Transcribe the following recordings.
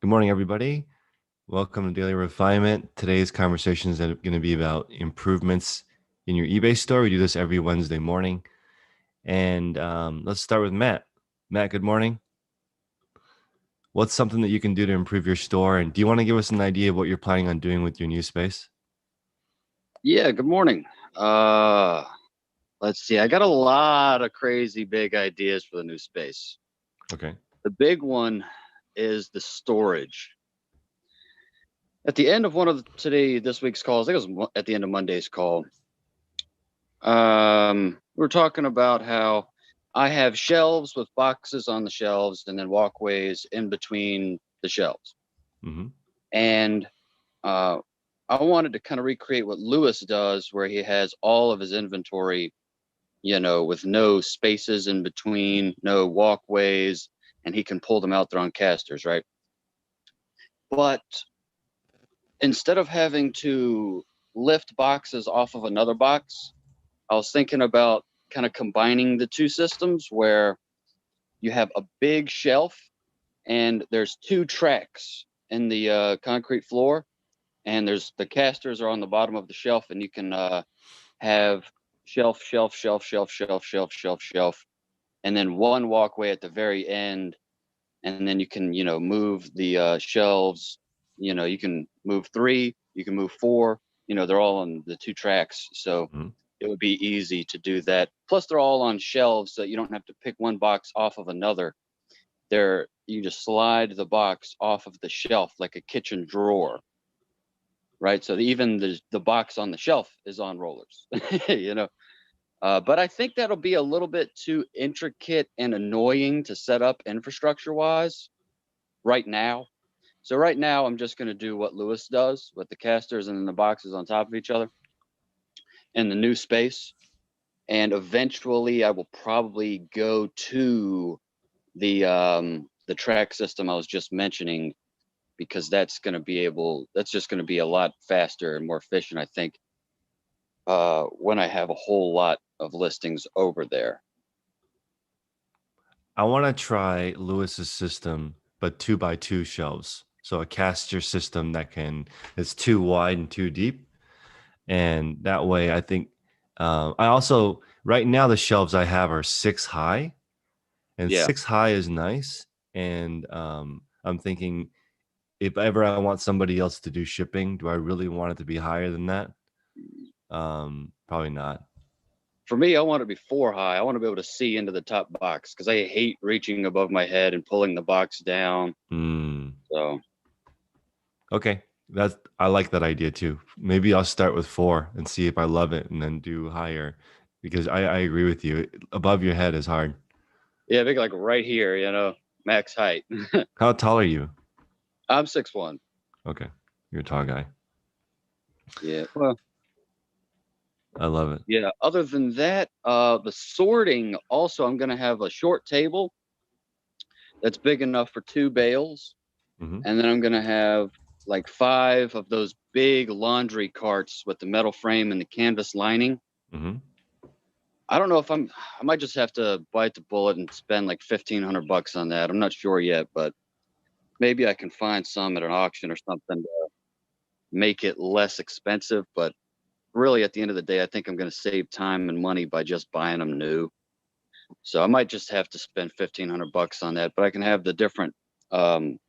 Good morning, everybody. Welcome to Daily Refinement. Today's conversation is going to be about improvements in your eBay store. We do this every Wednesday morning. And let's start with Matt. Matt, good morning. What's something that you can do to improve your store? And do you want to give us an idea of what you're planning on doing with your new space? Yeah, good morning. Let's see. I got a lot of crazy big ideas for the new space. Okay. The big one is the storage. At the end of one of this week's calls, I think it was at the end of Monday's call, we were talking about how I have shelves with boxes on the shelves and then walkways in between the shelves. Mm-hmm. And I wanted to kind of recreate what Lewis does, where he has all of his inventory, with no spaces in between, no walkways, and he can pull them out there on casters, right? But instead of having to lift boxes off of another box, I was thinking about kind of combining the two systems where you have a big shelf and there's two tracks in the concrete floor, and the casters are on the bottom of the shelf, and you can have shelf, shelf, shelf, shelf, shelf, shelf, shelf, shelf, and then one walkway at the very end, and then you can move the shelves. You can move 3, you can move 4. They're all on the two tracks, so Mm-hmm. it would be easy to do that. Plus they're all on shelves, so you don't have to pick one box off of another. You just slide the box off of the shelf like a kitchen drawer, right? So even the box on the shelf is on rollers. But I think that'll be a little bit too intricate and annoying to set up infrastructure-wise right now. So right now, I'm just going to do what Lewis does with the casters and then the boxes on top of each other in the new space. And eventually, I will probably go to the track system I was just mentioning, because that's just going to be a lot faster and more efficient, I think, when I have a whole lot of listings over there. I want to try Lewis's system, but 2x2 shelves. So a caster system it's too wide and too deep. And that way, I think I also, right now, the shelves I have are 6 high, and Yeah. 6 high is nice. And I'm thinking, if ever I want somebody else to do shipping, do I really want it to be higher than that? Probably not. For me, I want to be 4 high. I want to be able to see into the top box, because I hate reaching above my head and pulling the box down. So Okay. I like that idea too. Maybe I'll start with 4 and see if I love it and then do higher, because I agree with you. Above your head is hard. yeah, big, like right here, max height. How tall are you? I'm 6'1". Okay. You're a tall guy. Yeah. Well, I love it. yeah. Other than that, the sorting also, I'm gonna have a short table that's big enough for 2 bales, Mm-hmm. and then I'm gonna have like 5 of those big laundry carts with the metal frame and the canvas lining. Mm-hmm. I don't know if I might just have to bite the bullet and spend like $1,500 on that. I'm not sure yet, but maybe I can find some at an auction or something to make it less expensive. But really, at the end of the day, I think I'm going to save time and money by just buying them new. So I might just have to spend $1,500 on that. But I can have the different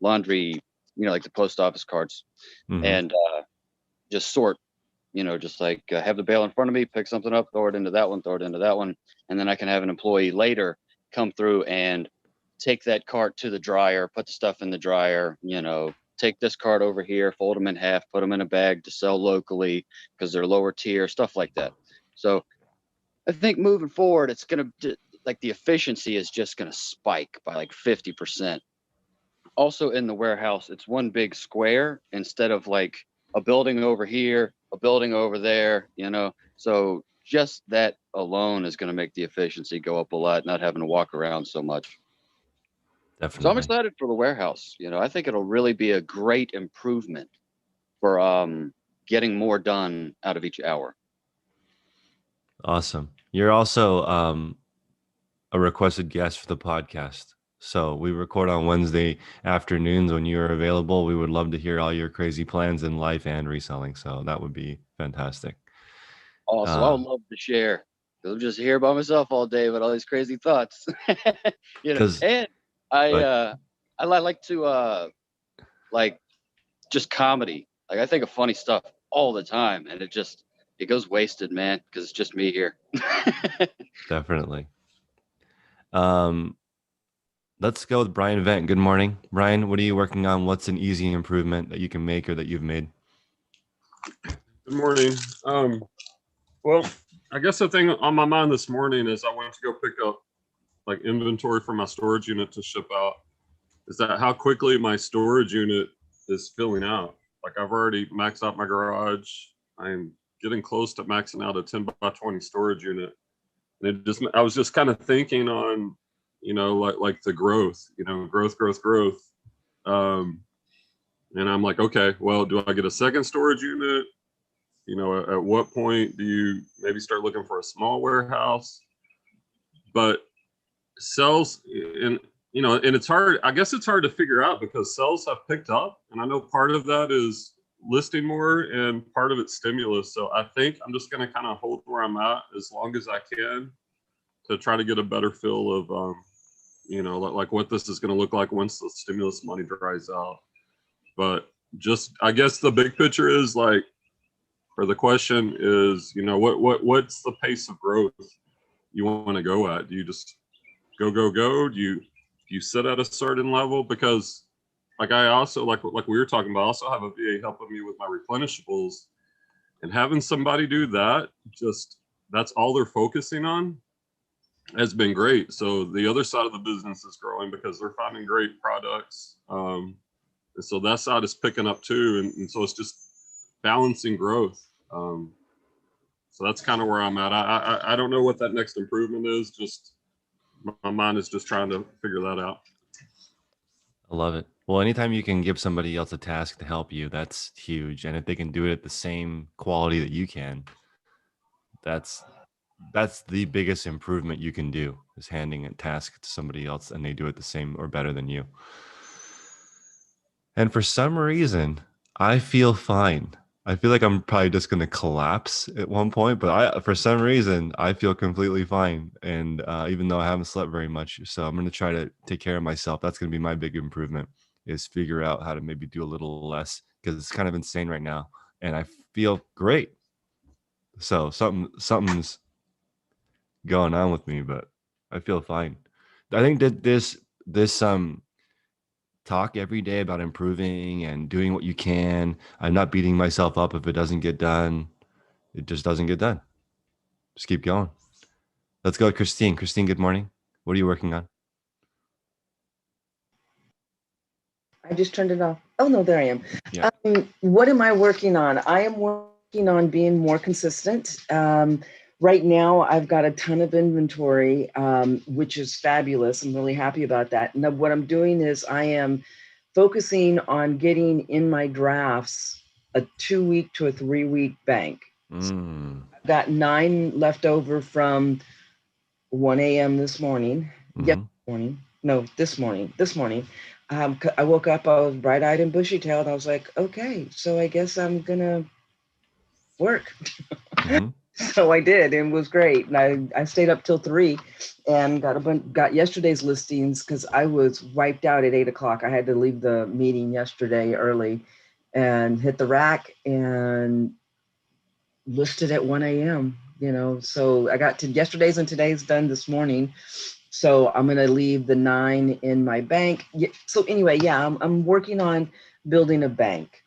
laundry, like the post office carts, Mm-hmm. and just sort. Just like have the bale in front of me, pick something up, throw it into that one, throw it into that one, and then I can have an employee later come through and take that cart to the dryer, put the stuff in the dryer, take this cart over here, fold them in half, put them in a bag to sell locally because they're lower tier, stuff like that. So I think moving forward, it's going to, like, the efficiency is just going to spike by like 50%. Also in the warehouse, it's one big square instead of like a building over here, a building over there, So just that alone is going to make the efficiency go up a lot, not having to walk around so much. So I'm Definitely. excited for the warehouse. I think it'll really be a great improvement for getting more done out of each hour. Awesome. You're also a requested guest for the podcast. So we record on Wednesday afternoons when you're available. We would love to hear all your crazy plans in life and reselling. So that would be fantastic. Also, I would love to share. 'Cause I'm just here by myself all day with all these crazy thoughts. Because And I but uh I like to like just comedy. Like I think of funny stuff all the time, and it goes wasted, man, because it's just me here. definitely. Um, let's go with Brian Vent. Good morning, Brian. What are you working on? What's an easy improvement that you can make or that you've made? Good morning. Well, I guess the thing on my mind this morning is I went to go pick up like inventory for my storage unit to ship out. Is that how quickly my storage unit is filling out? Like I've already maxed out my garage. I'm getting close to maxing out a 10 by 20 storage unit. And I was just kind of thinking on, like the growth, growth. Um, and I'm like, okay, well, do I get a second storage unit? At what point do you maybe start looking for a small warehouse? But sales, and it's hard. I guess it's hard to figure out because sales have picked up, and I know part of that is listing more, and part of it's stimulus. So I think I'm just going to kind of hold where I'm at as long as I can to try to get a better feel of, like what this is going to look like once the stimulus money dries out. But just, I guess the big picture is like, or the question is, what's the pace of growth you want to go at? Do you just go? Do you sit at a certain level? Because like I also like we were talking about, I also have a VA helping me with my replenishables, and having somebody do that, just that's all they're focusing on, has been great. So the other side of the business is growing because they're finding great products. And so that side is picking up too. And so it's just balancing growth. So that's kind of where I'm at. I don't know what that next improvement is. Just my mind is just trying to figure that out. I love it. Well, anytime you can give somebody else a task to help you, that's huge. And if they can do it at the same quality that you can, that's the biggest improvement you can do, is handing a task to somebody else and they do it the same or better than you. And for some reason, I feel fine. I feel like I'm probably just going to collapse at one point, but for some reason, I feel completely fine. And even though I haven't slept very much, so I'm going to try to take care of myself. That's going to be my big improvement, is figure out how to maybe do a little less, because it's kind of insane right now. And I feel great. So something's going on with me, but I feel fine. I think that this talk every day about improving and doing what you can. I'm not beating myself up if it doesn't get done. It just doesn't get done. Just keep going. Let's go, Christine. Christine, good morning. What are you working on? I just turned it off. Oh, no, there I am. Yeah. What am I working on? I am working on being more consistent. Right now, I've got a ton of inventory, which is fabulous. I'm really happy about that. Now, what I'm doing is I am focusing on getting in my drafts a 2-week to a 3-week bank. So I've got 9 left over from 1 a.m. this morning. This morning. I woke up, I was bright-eyed and bushy-tailed. I was like, okay, so I guess I'm gonna work. So I did, and it was great. And I stayed up till 3 and got yesterday's listings because I was wiped out at 8 o'clock. I had to leave the meeting yesterday early and hit the rack and listed at 1 a.m. So I got to yesterday's and today's done this morning. So I'm going to leave the 9 in my bank. So anyway, I'm working on building a bank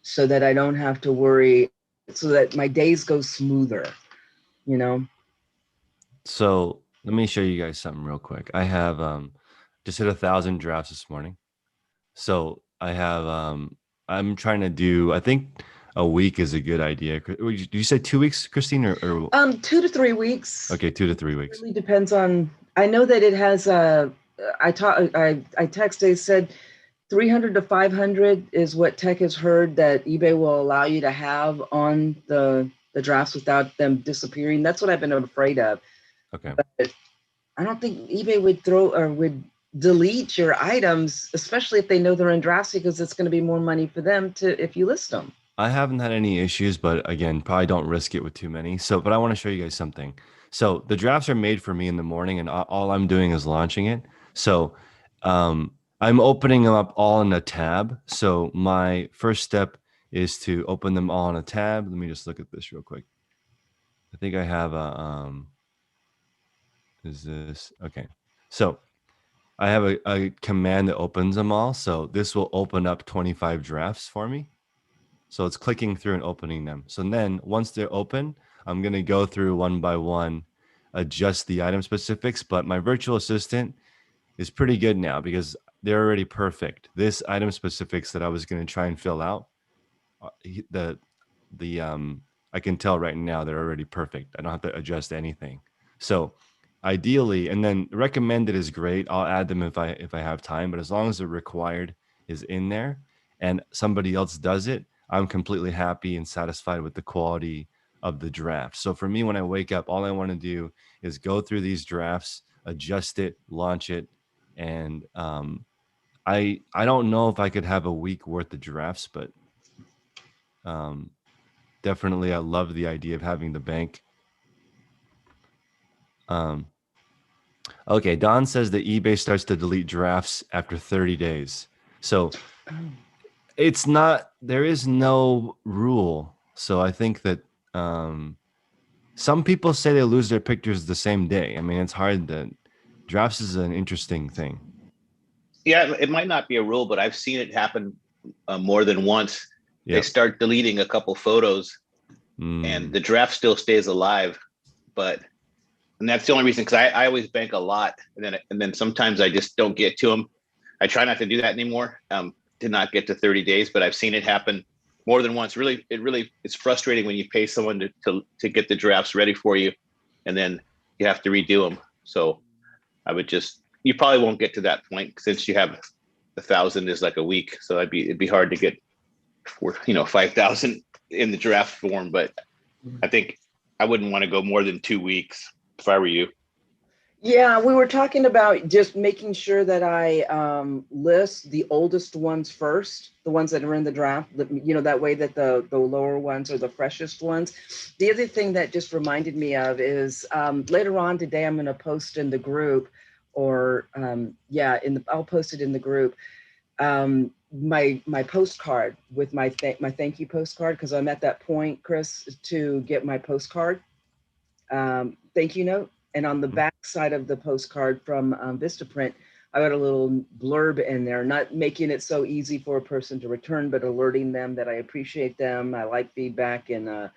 so that I don't have to worry, so that my days go smoother, So let me show you guys something real quick. I have just hit 1,000 drafts this morning. So I have I'm trying to do, I think a week is a good idea. Did you say 2 weeks, Christine, or 2 to 3 weeks? Okay, 2 to 3 weeks. It really depends on. I know that it has I texted, said 300 to 500 is what tech has heard that eBay will allow you to have on the drafts without them disappearing. That's what I've been afraid of. Okay. But I don't think eBay would delete your items, especially if they know they're in drafts, because it's going to be more money for them if you list them. I haven't had any issues, but again, probably don't risk it with too many. So, but I want to show you guys something. So the drafts are made for me in the morning, and all I'm doing is launching it. So I'm opening them up all in a tab. So my first step is to open them all in a tab. Let me just look at this real quick. I think I have a, is this, okay. So I have a command that opens them all. So this will open up 25 drafts for me. So it's clicking through and opening them. So then once they're open, I'm going to go through one by one, adjust the item specifics. But my virtual assistant is pretty good now because they're already perfect. This item specifics that I was going to try and fill out, I can tell right now they're already perfect. I don't have to adjust anything. So ideally, and then recommended is great. I'll add them if I have time, but as long as the required is in there and somebody else does it, I'm completely happy and satisfied with the quality of the draft. So for me, when I wake up, all I want to do is go through these drafts, adjust it, launch it, and I don't know if I could have a week worth of drafts, but definitely I love the idea of having the bank. Okay, Don says that eBay starts to delete drafts after 30 days. So it's not, there is no rule. So I think that some people say they lose their pictures the same day. I mean, it's hard that drafts is an interesting thing. Yeah, it might not be a rule, but I've seen it happen more than once. Yep. They start deleting a couple photos and the draft still stays alive. And that's the only reason, because I always bank a lot. And then sometimes I just don't get to them. I try not to do that anymore, to not get to 30 days, but I've seen it happen more than once. It's frustrating when you pay someone to get the drafts ready for you and then you have to redo them. So you probably won't get to that point since you have 1,000 is like a week. So it'd be hard to get 5,000 in the draft form, but I think I wouldn't want to go more than 2 weeks if I were you. Yeah, we were talking about just making sure that I list the oldest ones first, the ones that are in the draft, that way that the lower ones are the freshest ones. The other thing that just reminded me of is later on today, I'm going to post in the group I'll post it in the group. My postcard with my thank you postcard, because I'm at that point, Chris, to get my postcard thank you note. And on the back side of the postcard from Vistaprint, I got a little blurb in there, not making it so easy for a person to return, but alerting them that I appreciate them. I like feedback and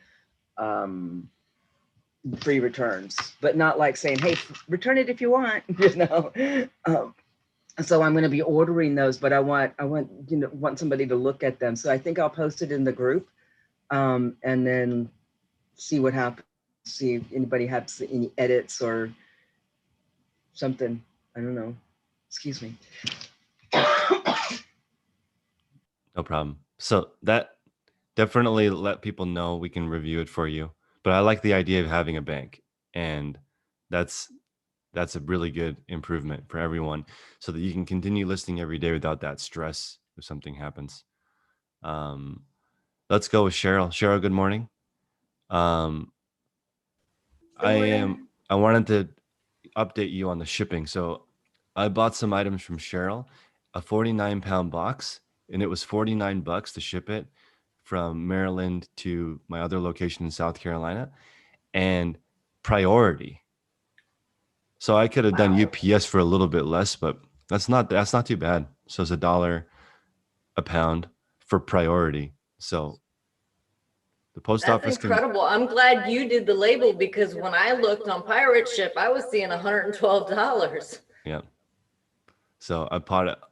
free returns, but not like saying, hey, return it if you want, So I'm going to be ordering those, but I want somebody to look at them. So I think I'll post it in the group and then see what happens. See if anybody has any edits or something. I don't know. Excuse me. No problem. So that definitely let people know we can review it for you. But I like the idea of having a bank, and that's a really good improvement for everyone so that you can continue listing every day without that stress if something happens. Let's go with Cheryl. Cheryl, good morning. I wanted to update you on the shipping. So I bought some items from Cheryl, a 49-pound box, and it was $49 to ship it from Maryland to my other location in South Carolina, and priority. So I could have done UPS for a little bit less, but that's not too bad. So it's $1 a pound for priority. So the post office incredible. I'm glad you did the label, because when I looked on Pirate Ship, I was seeing $112. Yeah. So I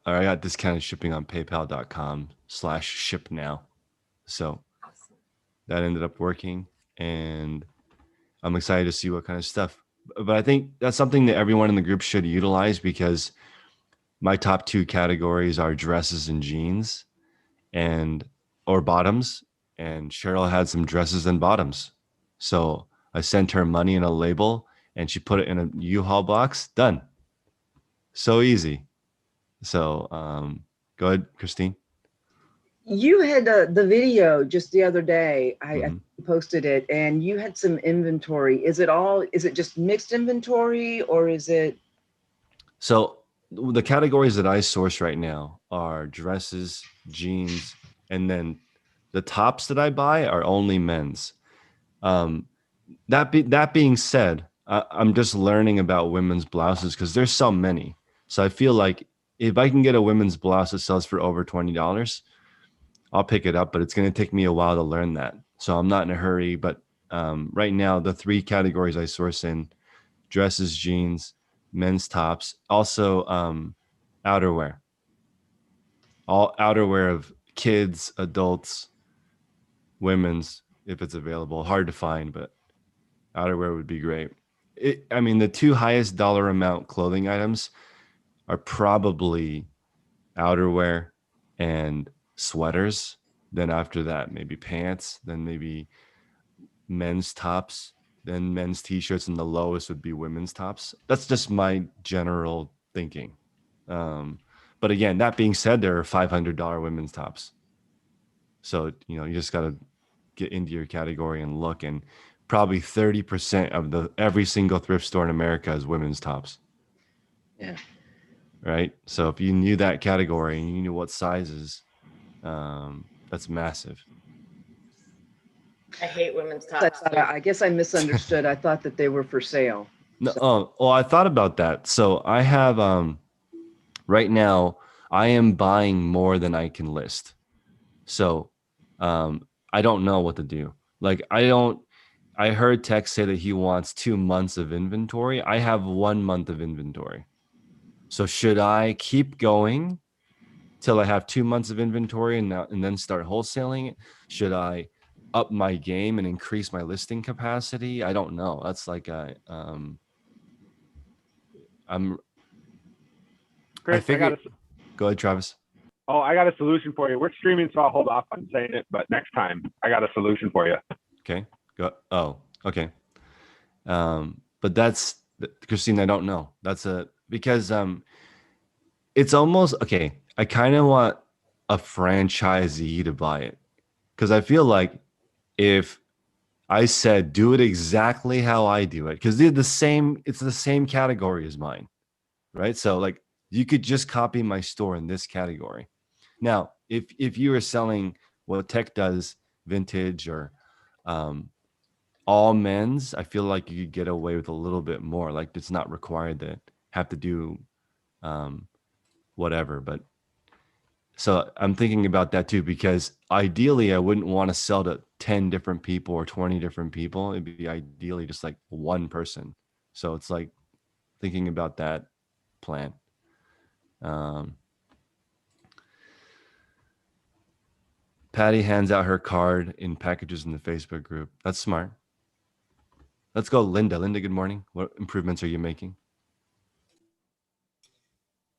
got discounted shipping on paypal.com/ship now. So that ended up working, and I'm excited to see what kind of stuff. But I think that's something that everyone in the group should utilize, because my top 2 categories are dresses and jeans or bottoms. And Cheryl had some dresses and bottoms. So I sent her money in a label and she put it in a U-Haul box. Done. So easy. So go ahead, Christine. You had the video just the other day. I Mm-hmm. posted it, and you had some inventory. Is it just mixed inventory, or is it? So the categories that I source right now are dresses, jeans, and then the tops that I buy are only men's. That being said, I'm just learning about women's blouses because there's so many. So I feel like if I can get a women's blouse that sells for over $20, I'll pick it up. But it's going to take me a while to learn that. So I'm not in a hurry. But right now, the three categories I source in: dresses, jeans, men's tops, also outerwear. All outerwear of kids, adults, women's, if it's available. Hard to find, but outerwear would be great. I mean, the two highest dollar amount clothing items are probably outerwear and sweaters. Then after that, maybe pants, then maybe men's tops, then men's t-shirts, and the lowest would be women's tops. That's just my general thinking. But again, that being said, there are $500 women's tops. So, you just got to get into your category and look, and probably 30% of every single thrift store in America is women's tops. Yeah. Right. So if you knew that category and you knew what sizes, that's massive. I hate women's tops. I guess I misunderstood. I thought that they were for sale. No, well, I thought about that. So I have right now I am buying more than I can list. So I don't know what to do. Like I heard Tech say that he wants 2 months of inventory. I have 1 month of inventory. So should I keep going till I have 2 months of inventory and then start wholesaling it? Should I up my game and increase my listing capacity? I don't know. That's like Chris, go ahead, Travis. Oh, I got a solution for you. We're streaming, so I'll hold off on saying it, but next time I got a solution for you. Okay. Oh, okay. But that's, Christine, I don't know. Because it's almost okay. I kind of want a franchisee to buy it, because I feel like if I said do it exactly how I do it, because it's the same category as mine, right? So like you could just copy my store in this category. Now, if you are selling what Tech does, vintage or all men's, I feel like you could get away with a little bit more. Like it's not required to have to do whatever. But so I'm thinking about that too, because ideally I wouldn't want to sell to 10 different people or 20 different people. It'd be ideally just like one person. So it's like thinking about that plan. Patty hands out her card in packages in the Facebook group. That's smart. Let's go, Linda. Linda, good morning. What improvements are you making?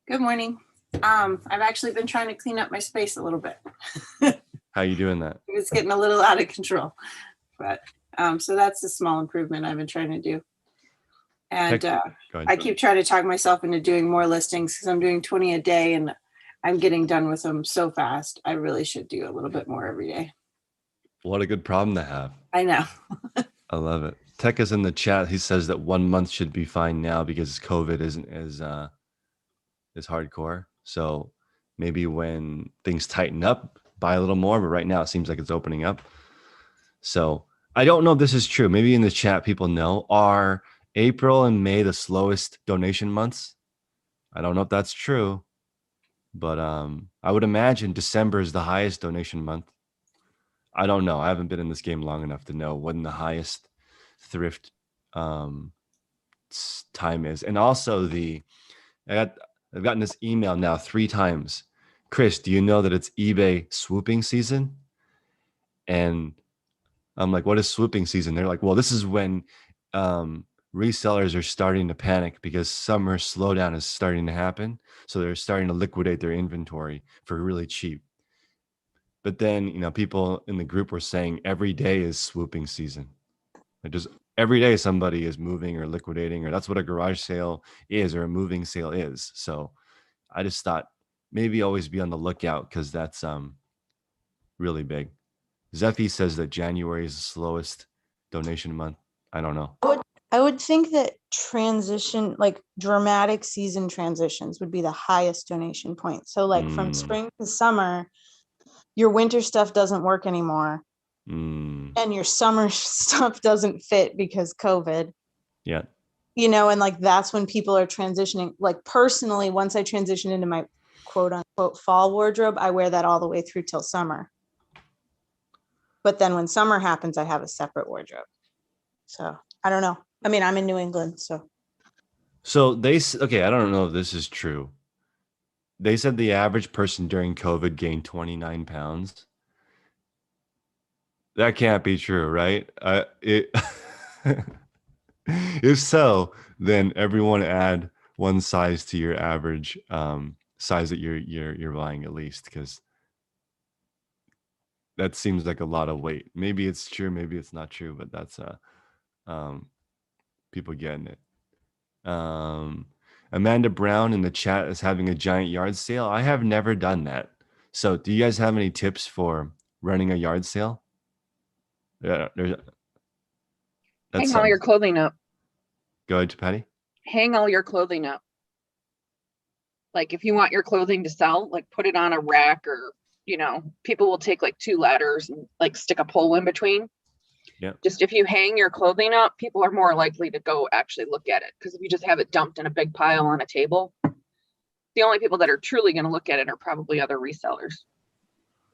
Good morning. I've actually been trying to clean up my space a little bit. How are you doing that? It's getting a little out of control, but so that's a small improvement I've been trying to do. And I keep trying to talk myself into doing more listings because I'm doing 20 a day and I'm getting done with them so fast. I really should do a little bit more every day. What a good problem to have. I know. I love it. Tech is in the chat. He says that 1 month should be fine now because COVID isn't as hardcore. So maybe when things tighten up, buy a little more. But right now it seems like it's opening up. So I don't know if this is true. Maybe in the chat people know. Are April and May the slowest donation months? I don't know if that's true, but I would imagine December is the highest donation month. I don't know. I haven't been in this game long enough to know when the highest thrift time is. And also I've gotten this email now 3 times. Chris, do you know that it's eBay swooping season? And I'm like, what is swooping season? They're like, well, this is when resellers are starting to panic because summer slowdown is starting to happen. So they're starting to liquidate their inventory for really cheap. But then, people in the group were saying every day is swooping season. Just every day somebody is moving or liquidating, or that's what a garage sale is, or a moving sale is. So I just thought maybe always be on the lookout because that's really big. Zephy says that January is the slowest donation month. I don't know. I would think that like dramatic season transitions would be the highest donation point. So like from spring to summer, your winter stuff doesn't work anymore. And your summer stuff doesn't fit because COVID. Yeah. And like that's when people are transitioning. Like personally, once I transition into my quote unquote fall wardrobe, I wear that all the way through till summer. But then when summer happens, I have a separate wardrobe. So I don't know. I mean, I'm in New England, so. Okay, I don't know if this is true. They said the average person during COVID gained 29 pounds. That can't be true, right? If so, then everyone add one size to your average size that you're buying at least, because that seems like a lot of weight. Maybe it's true, maybe it's not true, but that's people getting it. Amanda Brown in the chat is having a giant yard sale. I have never done that. So do you guys have any tips for running a yard sale? Yeah, hang all your clothing up. Go ahead, Patty. Hang all your clothing up. Like if you want your clothing to sell, like put it on a rack, or people will take like 2 ladders and like stick a pole in between. Yeah. Just if you hang your clothing up, people are more likely to go actually look at it. Because if you just have it dumped in a big pile on a table, the only people that are truly going to look at it are probably other resellers.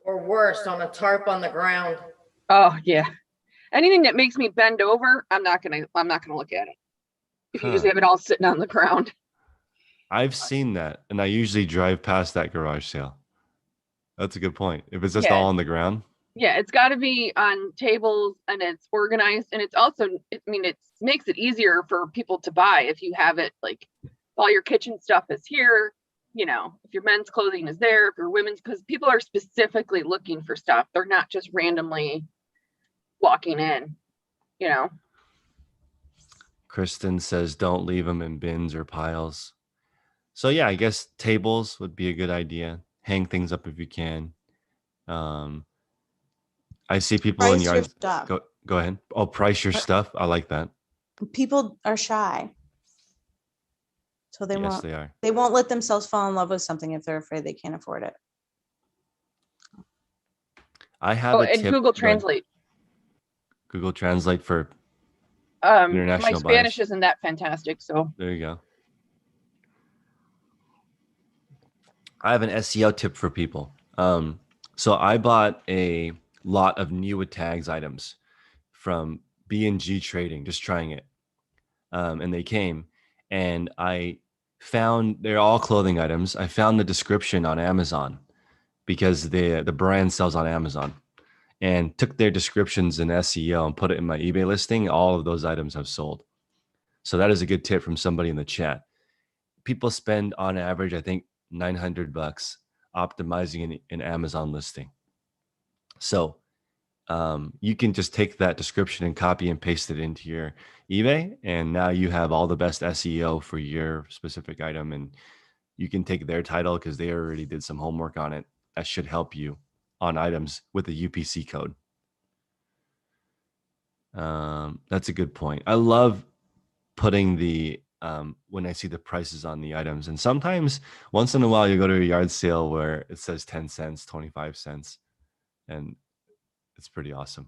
Or worse, on a tarp on the ground. Oh yeah. Anything that makes me bend over, I'm not gonna look at it. If you just have it all sitting on the ground. I've seen that, and I usually drive past that garage sale. That's a good point. If it's just all on the ground. Yeah, it's got to be on tables and it's organized, and it's also, it makes it easier for people to buy if you have it like all your kitchen stuff is here. If your men's clothing is there, if your women's, because people are specifically looking for stuff. They're not just randomly walking in, Kristen says don't leave them in bins or piles. So yeah, I guess tables would be a good idea. Hang things up if you can. I see people in yards. Go ahead. Oh, price your stuff. I like that. People are shy. So they won't. They are. They won't let themselves fall in love with something if they're afraid they can't afford it. I have a tip. Google Translate. Google Translate for international my Spanish isn't that fantastic, so there you go. I have an SEO tip for people. So I bought a lot of new tags items from B&G Trading, just trying it. And they came, and I found they're all clothing items. I found the description on Amazon because the brand sells on Amazon, and took their descriptions in SEO and put it in my eBay listing. All of those items have sold. So that is a good tip from somebody in the chat. People spend on average, I think, $900 optimizing an Amazon listing. So you can just take that description and copy and paste it into your eBay, and now you have all the best SEO for your specific item, and you can take their title because they already did some homework on it. That should help you on items with a UPC code. That's a good point. I love putting the when I see the prices on the items, and sometimes once in a while you go to a yard sale where it says 10 cents, 25 cents, and it's pretty awesome.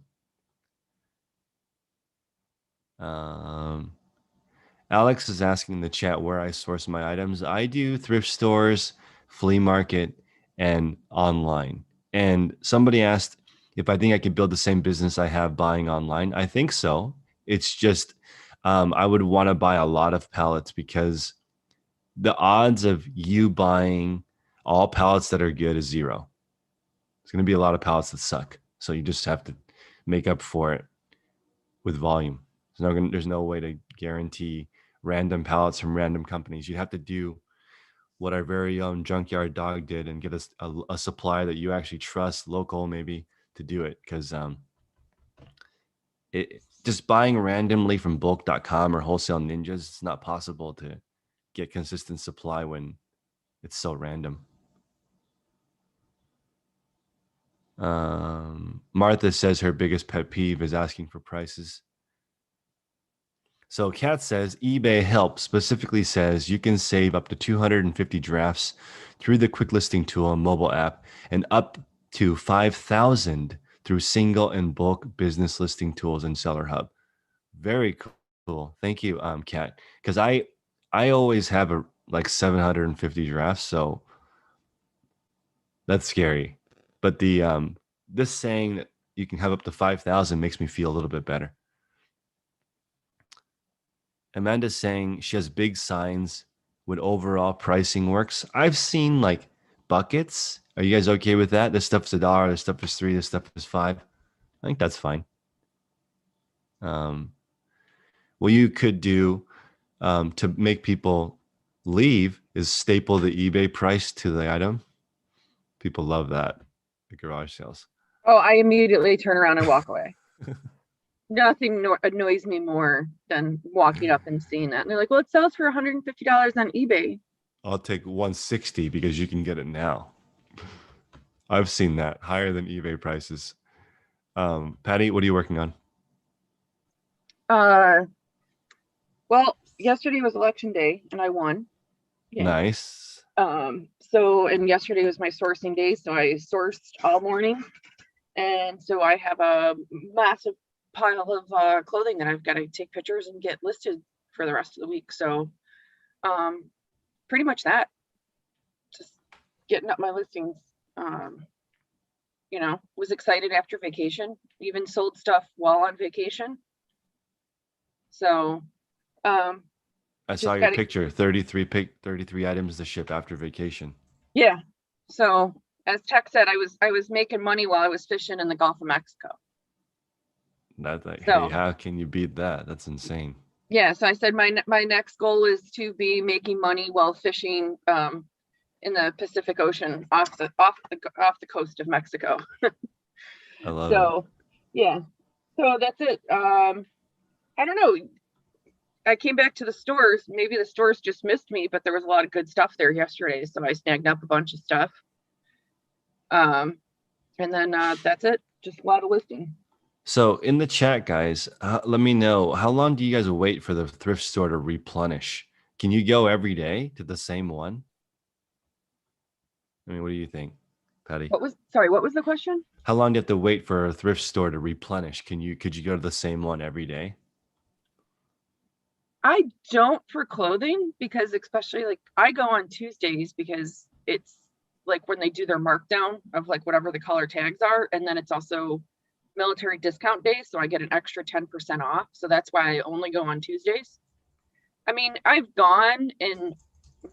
Alex is asking in the chat where I source my items. I do thrift stores, flea market, and online. And somebody asked if I think I could build the same business I have buying online. I think so. It's just I would want to buy a lot of pallets, because the odds of you buying all pallets that are good is 0. It's going to be a lot of pallets that suck. So you just have to make up for it with volume. There's no way to guarantee random pallets from random companies. You'd have to do what our very own Junkyard Dog did and get a supplier that you actually trust, local maybe, to do it. Because just buying randomly from bulk.com or Wholesale Ninjas, it's not possible to get consistent supply when It's so random. Martha says her biggest pet peeve is asking for prices. So Kat says eBay Help specifically says you can save up to 250 drafts through the quick listing tool and mobile app, and up to 5,000 through single and bulk business listing tools and Seller Hub. Very cool. Thank you, Kat. Because I always have like 750 drafts, so that's scary. But this saying that you can have up to 5,000 makes me feel a little bit better. Amanda's saying she has big signs when overall pricing works. I've seen like buckets. Are you guys okay with that? This stuff is $1, this stuff is $3, this stuff is $5. I think that's fine. What you could do to make people leave is staple the eBay price to the item. People love that, the garage sales. Oh, I immediately turn around and walk away. Nothing annoys me more than walking up and seeing that. And they're like, well, it sells for $150 on eBay. I'll take 160 because you can get it now. I've seen that higher than eBay prices. Patty, what are you working on? Well, yesterday was election day and I won. Yeah. Nice. And yesterday was my sourcing day. So I sourced all morning. And so I have a massive pile of clothing that I've got to take pictures and get listed for the rest of the week. So pretty much that. Just getting up my listings. Was excited after vacation, even sold stuff while on vacation. So I saw your picture, 33 items to ship after vacation. Yeah. So as Tech said, I was making money while I was fishing in the Gulf of Mexico. Hey, how can you beat that? That's insane. Yeah. So I said my next goal is to be making money while fishing in the Pacific Ocean off the coast of Mexico. I love it. So yeah. So that's it. I don't know. I came back to the stores. Maybe the stores just missed me, but there was a lot of good stuff there yesterday. So I snagged up a bunch of stuff. And then that's it. Just a lot of listing. So in the chat, guys, let me know, how long do you guys wait for the thrift store to replenish? Can you go every day to the same one? I mean, what do you think, Patty? What was the question? How long do you have to wait for a thrift store to replenish? Could you go to the same one every day? I don't for clothing, because especially like I go on Tuesdays because it's like when they do their markdown of like whatever the color tags are. And then it's also military discount day. So I get an extra 10% off. So that's why I only go on Tuesdays. I mean, I've gone and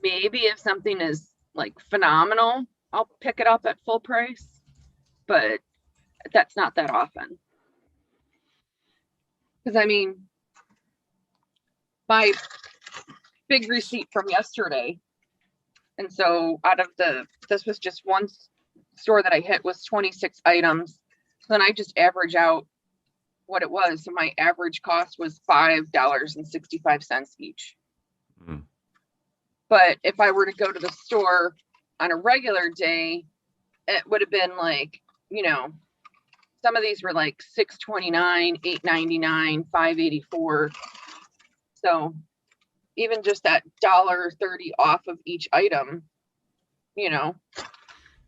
maybe if something is like phenomenal, I'll pick it up at full price, but that's not that often. Because I mean, my big receipt from yesterday. And so this was just one store that I hit was 26 items. So then I just average out what it was. So my average cost was $5.65 each. Mm. But if I were to go to the store on a regular day, it would have been like, some of these were like $6.29, $8.99, $5.84. So even just that $1.30 off of each item,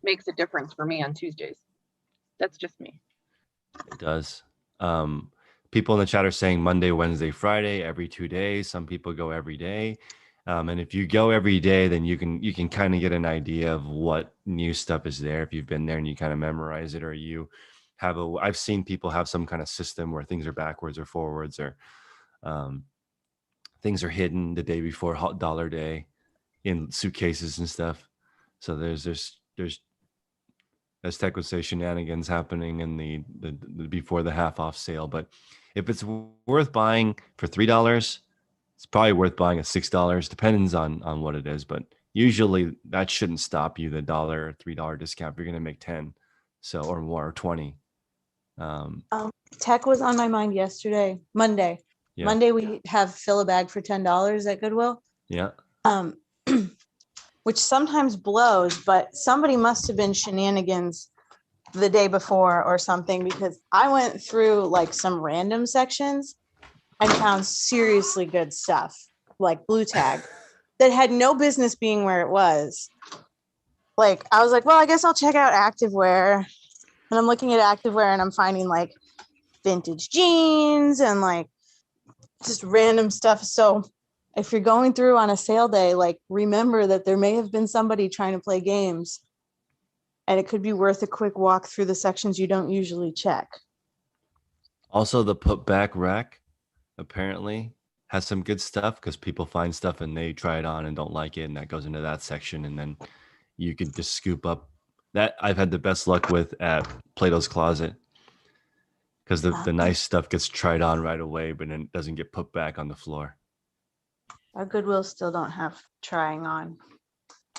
makes a difference for me on Tuesdays. That's just me. It does. People in the chat are saying Monday, Wednesday, Friday, every 2 days. Some people go every day. And if you go every day, then you can kind of get an idea of what new stuff is there. If you've been there and you kind of memorize it, or you have I've seen people have some kind of system where things are backwards or forwards, or things are hidden the day before dollar day in suitcases and stuff. So there's as Tech would say, shenanigans happening in the before the half off sale. But if it's worth buying for $3, it's probably worth buying at $6. Depends on what it is, but usually that shouldn't stop you. The $1 or $3 discount if you're going to make 10, or more, or 20. Tech was on my mind yesterday, Monday. Yeah. Monday we have fill a bag for $10 at Goodwill. Yeah. which sometimes blows, but somebody must have been shenanigans the day before or something, because I went through like some random sections and found seriously good stuff, like blue tag, that had no business being where it was. Like, I was like, well, I guess I'll check out activewear. And I'm looking at activewear and I'm finding like vintage jeans and like just random stuff. So if you're going through on a sale day, like remember that there may have been somebody trying to play games, and it could be worth a quick walk through the sections you don't usually check. Also, the put back rack apparently has some good stuff, because people find stuff and they try it on and don't like it, and that goes into that section, and then you can just scoop up that. I've had the best luck with at Plato's Closet, because the nice stuff gets tried on right away, but then it doesn't get put back on the floor. Our Goodwill still don't have trying on.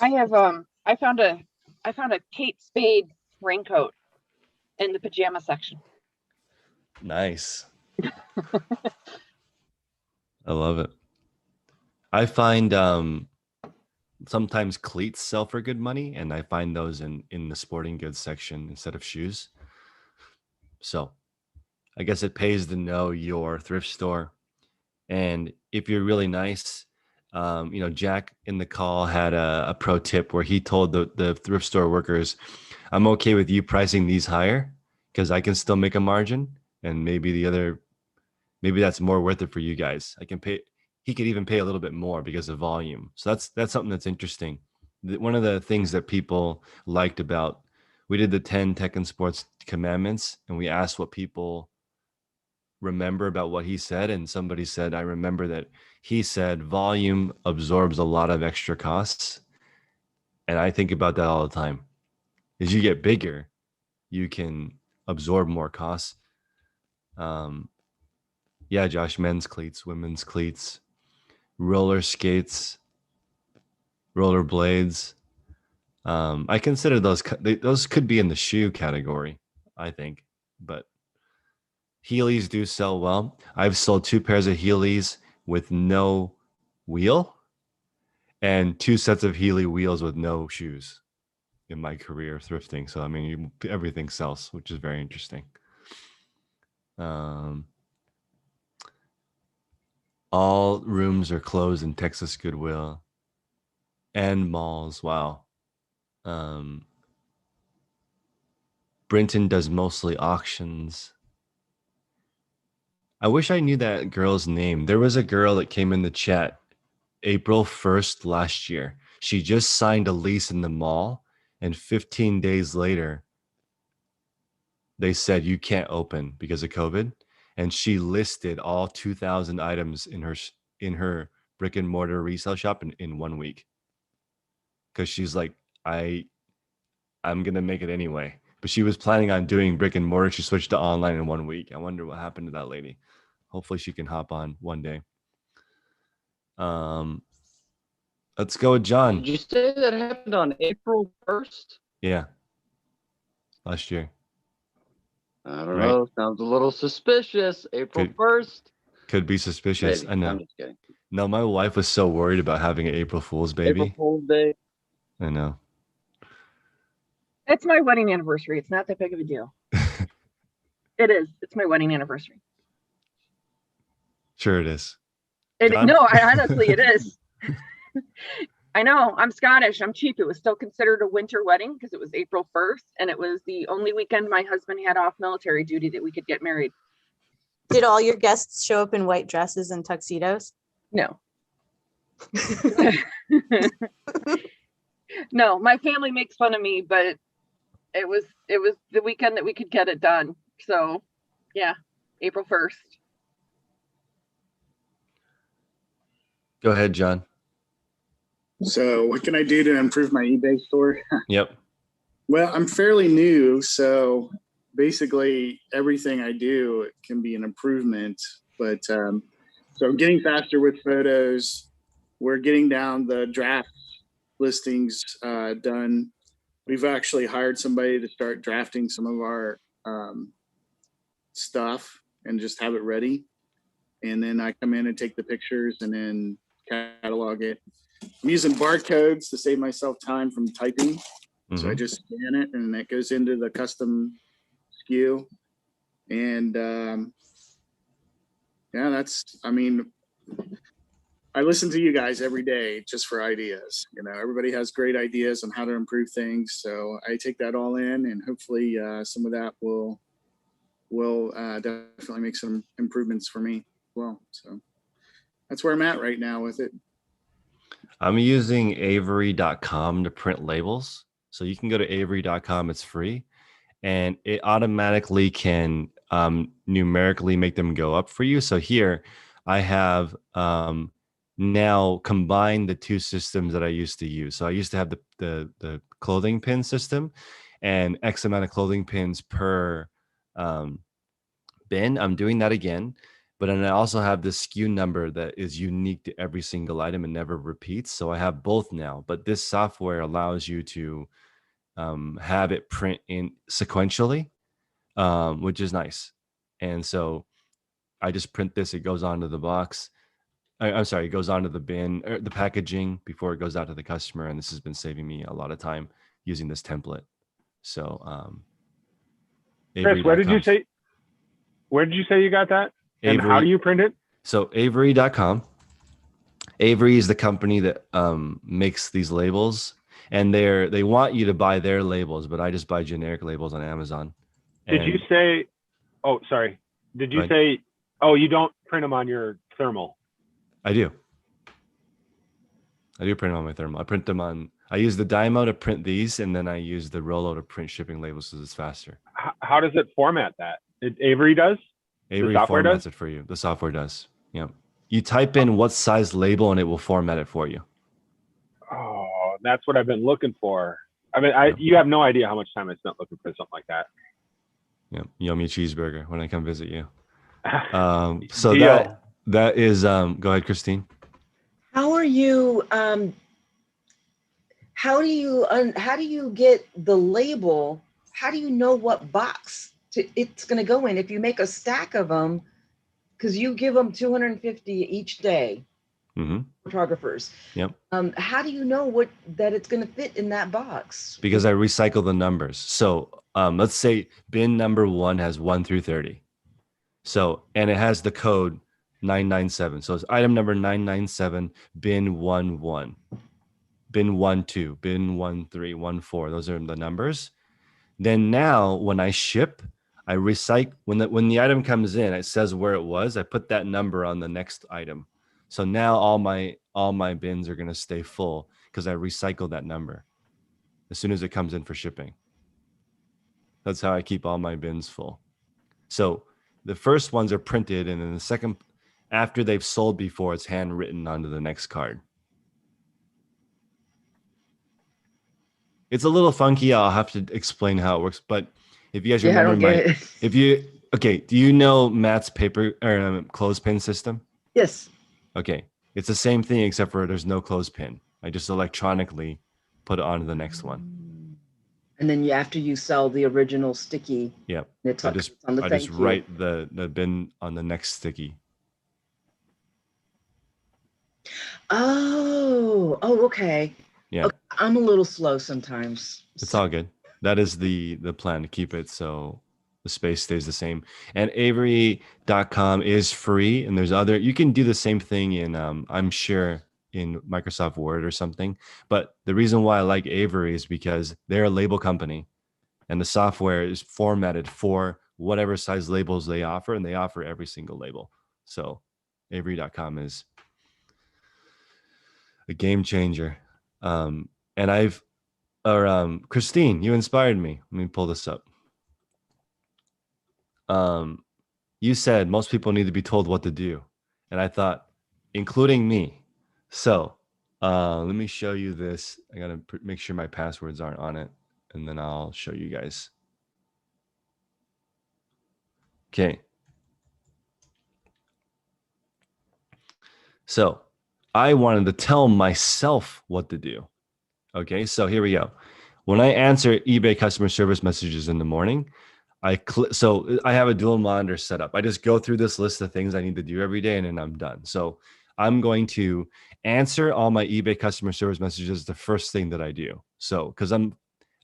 I have I found a Kate Spade raincoat in the pajama section. Nice. I love it. I find sometimes cleats sell for good money, and I find those in the sporting goods section instead of shoes. So I guess it pays to know your thrift store. And if you're really nice, Jack in the call had a pro tip where he told the thrift store workers, I'm okay with you pricing these higher because I can still make a margin, and maybe that's more worth it for you guys. He could even pay a little bit more because of volume. So that's something that's interesting. One of the things that people liked about, we did the 10 tech and sports commandments, and we asked what people remember about what he said, and somebody said, I remember that he said volume absorbs a lot of extra costs. And I think about that all the time. As you get bigger, you can absorb more costs. Yeah, Josh, men's cleats, women's cleats, roller skates, roller blades. I consider those could be in the shoe category, I think, but Heelys do sell well. I've sold 2 pairs of Heelys with no wheel and 2 sets of Heely wheels with no shoes in my career thrifting. So, I mean, everything sells, which is very interesting. All rooms are closed in Texas Goodwill and malls. Wow. Brinton does mostly auctions. I wish I knew that girl's name. There was a girl that came in the chat April 1st last year. She just signed a lease in the mall, and 15 days later, they said you can't open because of COVID. And she listed all 2,000 items in her brick and mortar resale shop in 1 week. Because she's like, I'm gonna make it anyway. But she was planning on doing brick and mortar. She switched to online in 1 week. I wonder what happened to that lady. Hopefully she can hop on one day. Let's go with John. Did you say that happened on April 1st? Yeah. Last year. I don't know. Sounds a little suspicious. April 1st. Could be suspicious. Maybe. I know. I'm just kidding. No, my wife was so worried about having an April Fool's baby. April Fool's Day. I know. It's my wedding anniversary. It's not that big of a deal. It is. It's my wedding anniversary. Sure it is. No, honestly, it is. I know. I'm Scottish. I'm cheap. It was still considered a winter wedding because it was April 1st, and it was the only weekend my husband had off military duty that we could get married. Did all your guests show up in white dresses and tuxedos? No. No, my family makes fun of me, but it was the weekend that we could get it done. So, yeah, April 1st. Go ahead, John. So what can I do to improve my eBay store? Yep. Well, I'm fairly new, so basically everything I do can be an improvement. But so I'm getting faster with photos. We're getting down the draft listings done. We've actually hired somebody to start drafting some of our stuff and just have it ready. And then I come in and take the pictures and then catalog it. I'm using barcodes to save myself time from typing. So I just scan it and it goes into the custom SKU. And yeah, I mean, I listen to you guys every day just for ideas. You know, everybody has great ideas on how to improve things. So I take that all in, and hopefully some of that will definitely make some improvements for me as well. So that's where I'm at right now with it. I'm using Avery.com to print labels. So you can go to Avery.com, it's free, and it automatically can numerically make them go up for you. So here I have now combined the two systems that I used to use. So I used to have the clothing pin system and X amount of clothing pins per bin. I'm doing that again. But then I also have this SKU number that is unique to every single item and never repeats. So I have both now. But this software allows you to have it print in sequentially, which is nice. And so I just print this. It goes onto the box. I'm sorry, it goes onto the bin or the packaging before it goes out to the customer. And this has been saving me a lot of time using this template. So, Chris, where did you say you got that? And Avery. How do you print it? So Avery.com. Avery is the company that makes these labels, and they want you to buy their labels, but I just buy generic labels on Amazon. Did you say? Oh, sorry. Did you say? Oh, you don't print them on your thermal? I do. I do print them on my thermal. I use the Dymo to print these, and then I use the Rollo to print shipping labels because it's faster. How does it format that? Avery does? Avery formats it for you. The software does. Yeah. You type in what size label and it will format it for you. Oh, that's what I've been looking for. I mean, you have no idea how much time I spent looking for something like that. Yeah. Yummy cheeseburger when I come visit you. So Deal. that is, go ahead, Christine. How are you, how do you get the label? How do you know what box it's going to go in? If you make a stack of them, because you give them 250 each day, photographers. Yep. How do you know that it's going to fit in that box? Because I recycle the numbers. So let's say bin number 1 has 1 through 30. So, and it has the code 997. So it's item number 997, bin 11, bin 12, bin 13, 14. Those are the numbers. Then now when I ship, I recycle when the item comes in, it says where it was. I put that number on the next item. So now all my bins are going to stay full because I recycle that number as soon as it comes in for shipping. That's how I keep all my bins full. So the first ones are printed, and then the second, after they've sold before, it's handwritten onto the next card. It's a little funky. I'll have to explain how it works, but if you guys remember do you know Matt's paper or clothespin system? Yes. Okay. It's the same thing except for there's no clothespin. I just electronically put it onto the next one. And then after you sell the original sticky, yeah, I just write the bin on the next sticky. Oh, okay. Yeah. Okay. I'm a little slow sometimes. It's all good. That is the plan, to keep it so the space stays the same. And Avery.com is free, and there's you can do the same thing in I'm sure in Microsoft Word or something. But the reason why I like Avery is because they're a label company, and the software is formatted for whatever size labels they offer, and they offer every single label. So Avery.com is a game changer. And Christine, you inspired me. Let me pull this up. You said most people need to be told what to do. And I thought, including me. So let me show you this. I got to make sure my passwords aren't on it, and then I'll show you guys. Okay. So I wanted to tell myself what to do. Okay, so here we go. When I answer eBay customer service messages in the morning, so I have a dual monitor set up. I just go through this list of things I need to do every day, and then I'm done. So I'm going to answer all my eBay customer service messages the first thing that I do. So, because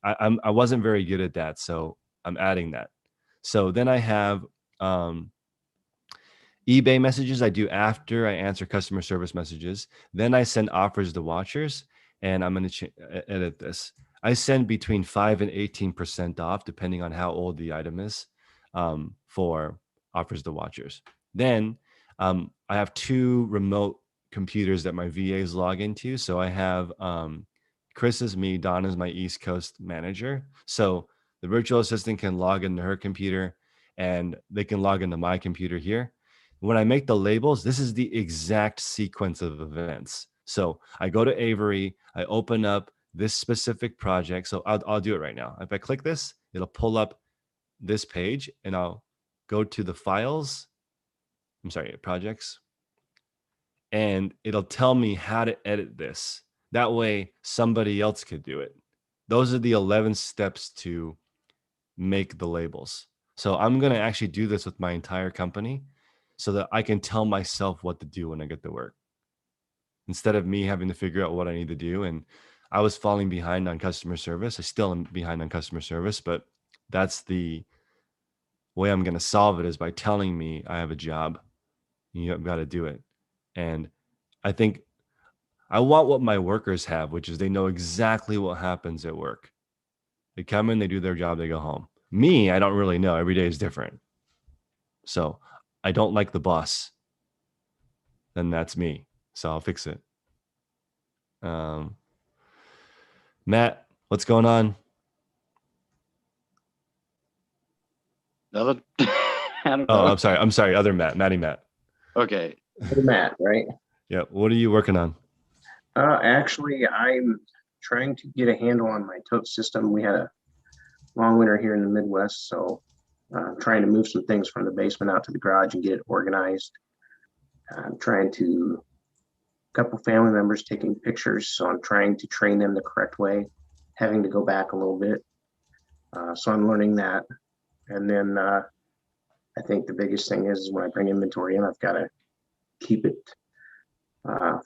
I wasn't very good at that, so I'm adding that. So then I have eBay messages I do after I answer customer service messages. Then I send offers to watchers, and I'm going to edit this. I send between 5 and 18% off, depending on how old the item is, for offers to watchers. Then I have 2 remote computers that my VAs log into. So I have Chris is me, Don is my East Coast manager. So the virtual assistant can log into her computer, and they can log into my computer here. When I make the labels, this is the exact sequence of events. So I go to Avery, I open up this specific project. So I'll do it right now. If I click this, it'll pull up this page, and I'll go to the files. I'm sorry, projects. And it'll tell me how to edit this. That way somebody else could do it. Those are the 11 steps to make the labels. So I'm going to actually do this with my entire company, so that I can tell myself what to do when I get to work, instead of me having to figure out what I need to do. And I was falling behind on customer service. I still am behind on customer service, but that's the way I'm going to solve it, is by telling me I have a job. You've got to do it. And I think I want what my workers have, which is they know exactly what happens at work. They come in, they do their job, they go home. Me, I don't really know. Every day is different. So I don't like the boss. Then that's me. So I'll fix it. Matt, what's going on? Nothing. I don't know. Oh, I'm sorry. Other Matt, Matty Matt. Okay. Matt, right? Yeah. What are you working on? Actually, I'm trying to get a handle on my tote system. We had a long winter here in the Midwest, so I'm trying to move some things from the basement out to the garage and get it organized. I'm trying to, a couple family members taking pictures, so I'm trying to train them the correct way, having to go back a little bit. So I'm learning that. And then I think the biggest thing is when I bring inventory in, I've got to keep it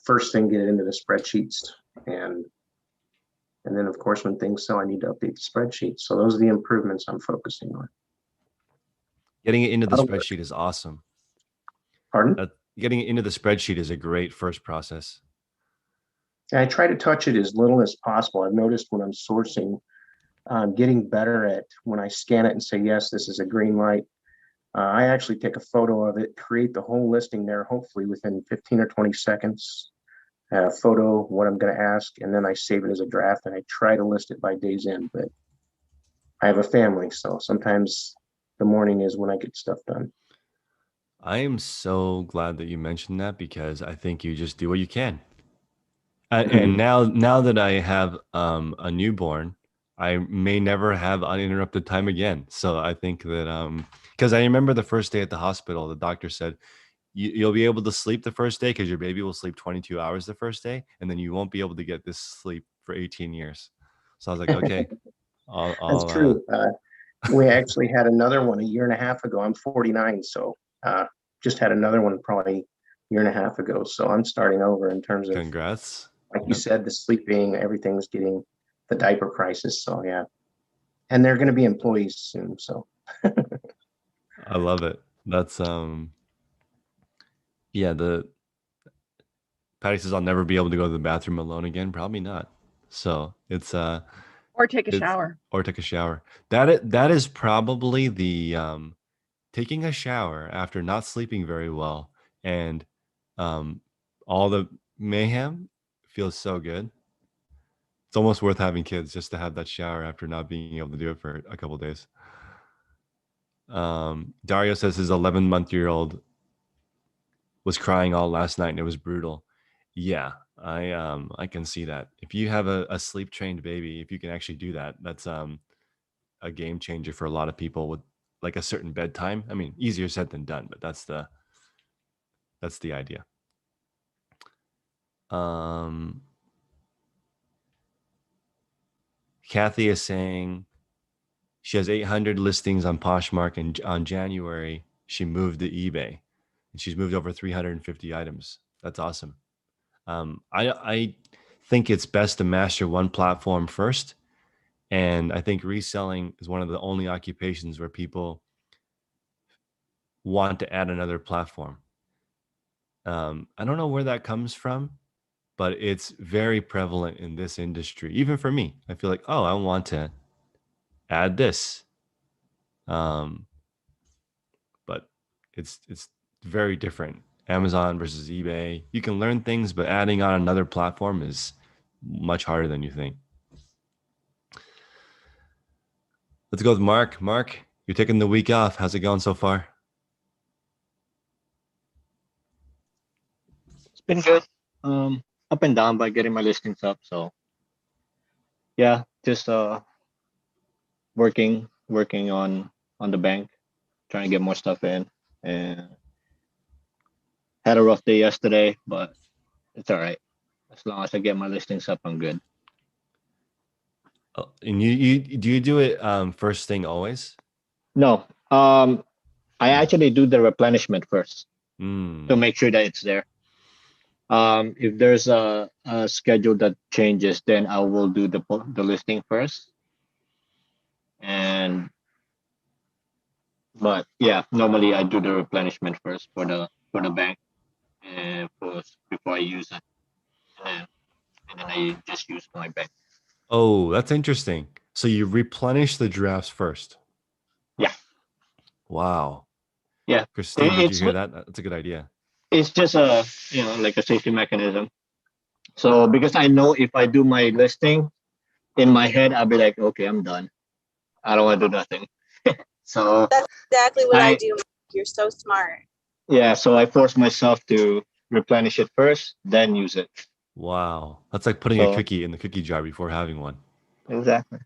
first thing, get it into the spreadsheets, and then of course when things sell, I need to update the spreadsheet. So those are the improvements I'm focusing on. Getting it into the spreadsheet is awesome. Pardon? Getting it into the spreadsheet is a great first process. I try to touch it as little as possible. I've noticed when I'm sourcing, getting better at when I scan it and say, yes, this is a green light. I actually take a photo of it, create the whole listing there, hopefully within 15 or 20 seconds, a photo, what I'm going to ask, and then I save it as a draft, and I try to list it by day's end. But I have a family, so sometimes the morning is when I get stuff done. I am so glad that you mentioned that, because I think you just do what you can. And now that I have a newborn, I may never have uninterrupted time again. So I think that because I remember the first day at the hospital, the doctor said, you'll be able to sleep the first day because your baby will sleep 22 hours the first day, and then you won't be able to get this sleep for 18 years. So I was like, okay. That's true. We actually had another one a year and a half ago. I'm 49, so just had another one probably a year and a half ago. So I'm starting over in terms of, congrats. Like you said, the sleeping, everything's getting the diaper prices. So yeah, and they're going to be employees soon. So I love it. That's yeah. The Patty says I'll never be able to go to the bathroom alone again. Probably not. So it's or take a shower. Or take a shower. That is probably the taking a shower after not sleeping very well, and all the mayhem feels so good. It's almost worth having kids just to have that shower after not being able to do it for a couple of days. Dario says his 11-month-old was crying all last night and it was brutal. Yeah, I can see that. If you have a sleep trained baby, if you can actually do that, that's a game changer for a lot of people with like a certain bedtime. I mean, easier said than done, but that's the idea. Kathy is saying she has 800 listings on Poshmark, and on January she moved to eBay, and she's moved over 350 items. That's awesome. I think it's best to master one platform first. And I think reselling is one of the only occupations where people want to add another platform. I don't know where that comes from, but it's very prevalent in this industry. Even for me, I feel like, oh, I want to add this. But it's very different. Amazon versus eBay. You can learn things, but adding on another platform is much harder than you think. Let's go with Mark. Mark, you're taking the week off. How's it going so far? It's been good. Up and down by getting my listings up. So yeah, just working on the bank, trying to get more stuff in, and had a rough day yesterday, but it's all right. As long as I get my listings up, I'm good. And you do you do it first thing always? No, I actually do the replenishment first to make sure that it's there. If there's a schedule that changes, then I will do the listing first. But yeah, normally I do the replenishment first for the bank, and before I use it, and then I just use my bank. Oh, that's interesting. So you replenish the drafts first. Yeah. Wow. Yeah. Christine, did you hear that? That's a good idea. It's just like a safety mechanism. So because I know if I do my listing in my head, I'll be like, okay, I'm done. I don't want to do nothing. So that's exactly what I do. You're so smart. Yeah. So I force myself to replenish it first, then use it. Wow. That's like putting a cookie in the cookie jar before having one. Exactly.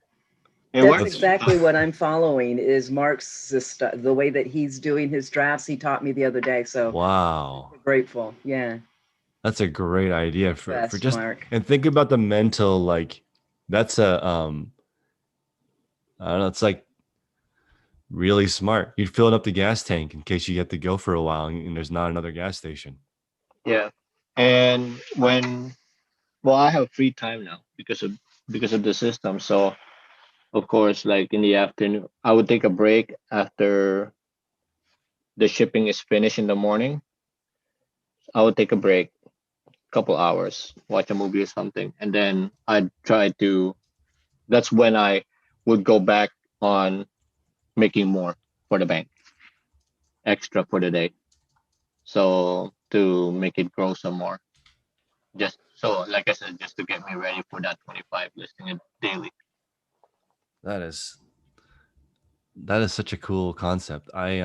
That's exactly what I'm following is Mark's system, the way that he's doing his drafts. He taught me the other day. So wow. I'm grateful. Yeah. That's a great idea for just Mark. And think about the mental, like that's a I don't know, it's like really smart. You'd fill up the gas tank in case you have to go for a while and there's not another gas station. Yeah. And I have free time now because of the system. So of course, like in the afternoon, I would take a break after the shipping is finished in the morning. I would take a break, a couple hours, watch a movie or something, and then I'd try to. That's when I would go back on making more for the bank, extra for the day, so to make it grow some more. Just so, like I said, just to get me ready for that 25 listing daily. That is such a cool concept. I